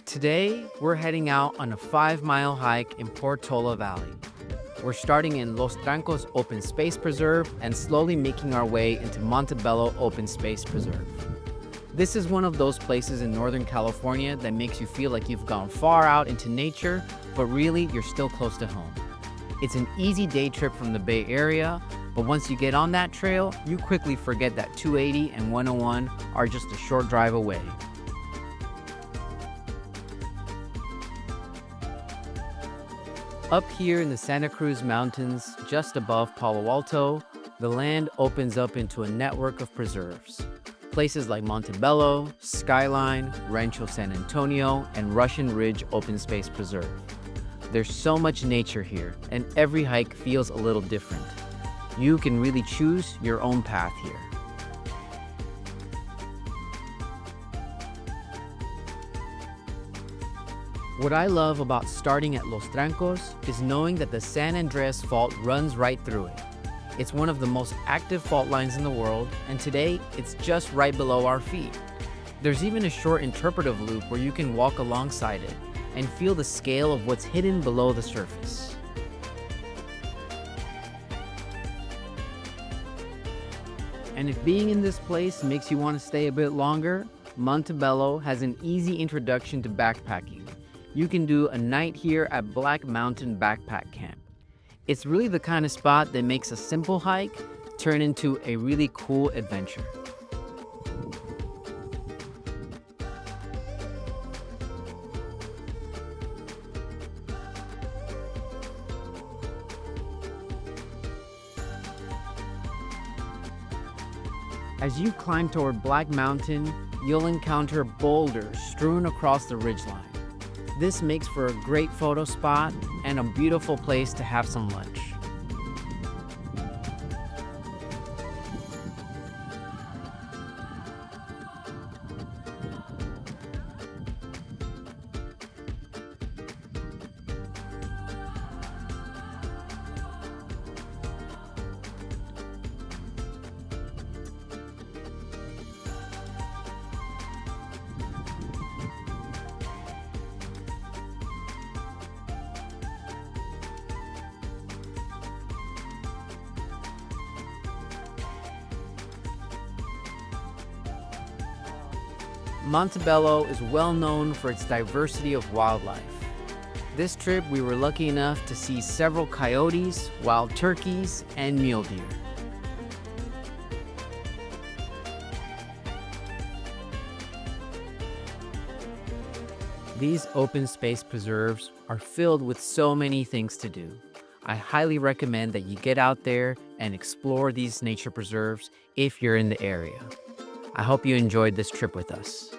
Today, we're heading out on a 5-mile hike in Portola Valley. We're starting in Los Trancos Open Space Preserve and slowly making our way into Montebello Open Space Preserve. This is one of those places in Northern California that makes you feel like you've gone far out into nature, but really you're still close to home. It's an easy day trip from the Bay Area, but once you get on that trail, you quickly forget that 280 and 101 are just a short drive away. Up here in the Santa Cruz Mountains, just above Palo Alto, the land opens up into a network of preserves. Places like Montebello, Skyline, Rancho San Antonio, and Russian Ridge Open Space Preserve. There's so much nature here, and every hike feels a little different. You can really choose your own path here. What I love about starting at Los Trancos is knowing that the San Andreas Fault runs right through it. It's one of the most active fault lines in the world, and today it's just right below our feet. There's even a short interpretive loop where you can walk alongside it and feel the scale of what's hidden below the surface. And if being in this place makes you want to stay a bit longer, Montebello has an easy introduction to backpacking. You can do a night here at Black Mountain Backpack Camp. It's really the kind of spot that makes a simple hike turn into a really cool adventure. As you climb toward Black Mountain, you'll encounter boulders strewn across the ridgeline. This makes for a great photo spot and a beautiful place to have some lunch. Montebello is well known for its diversity of wildlife. This trip, we were lucky enough to see several coyotes, wild turkeys, and mule deer. These open space preserves are filled with so many things to do. I highly recommend that you get out there and explore these nature preserves if you're in the area. I hope you enjoyed this trip with us.